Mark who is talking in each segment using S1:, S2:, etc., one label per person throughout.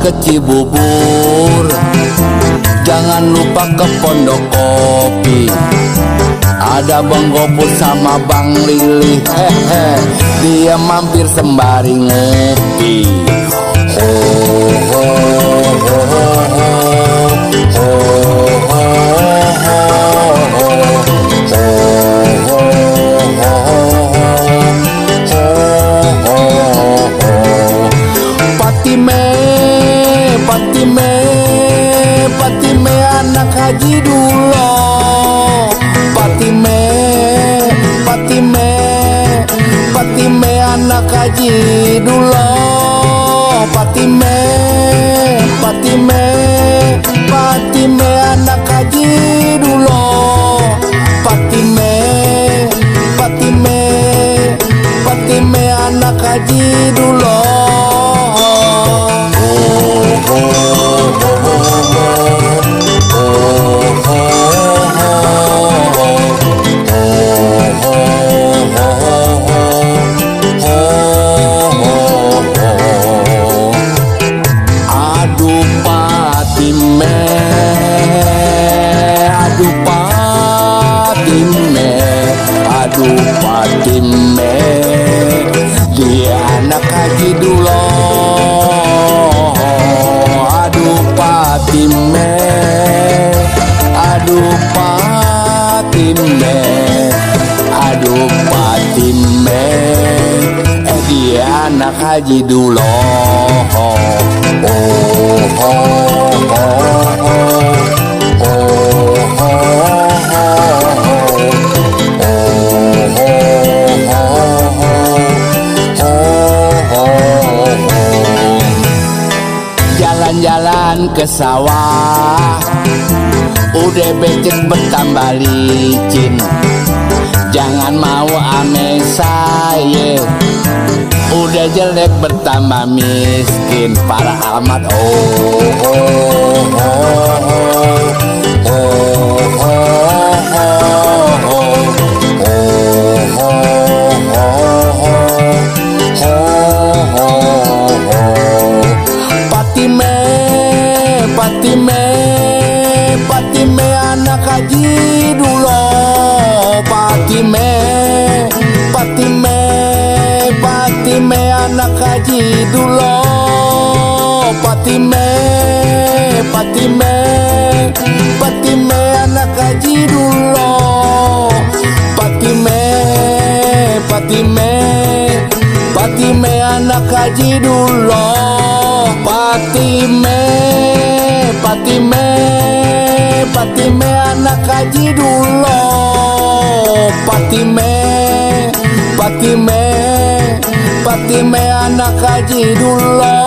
S1: ke Cibubur, jangan lupa ke Pondok Kopi. Ada Bang Gopur sama Bang Lili, hehe, dia mampir sembari ngopi. Ho ho ho ho ho ho Patime anak Haji Dulo. Patime anak Haji Dulo. Patime anak Haji Dulo. Patime anak Haji Dulo. Patime, dia anak Haji Dulo. Aduh Patime, dia anak Haji Dulo. Jalan-jalan ke sawah, udah becek bertambah licin. Jangan mau ame saya, udah jelek bertambah miskin. Parah amat. Patime anak Haji Dulo. Patime anak Haji Dulo. Patime anak Haji Dulo. Patime anak Haji Dulo. Patime anak Haji Dulo. Patime anak Haji Dulo. Patime anak Haji Dulo.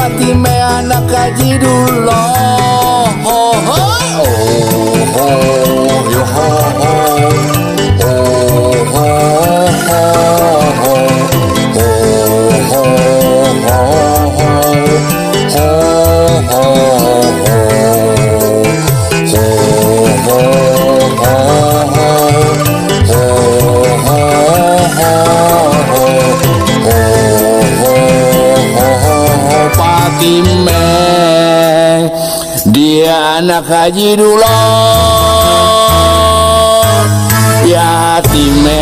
S1: Patime anak Haji Dulo. Patime, dia anak Haji Dulo. Ya time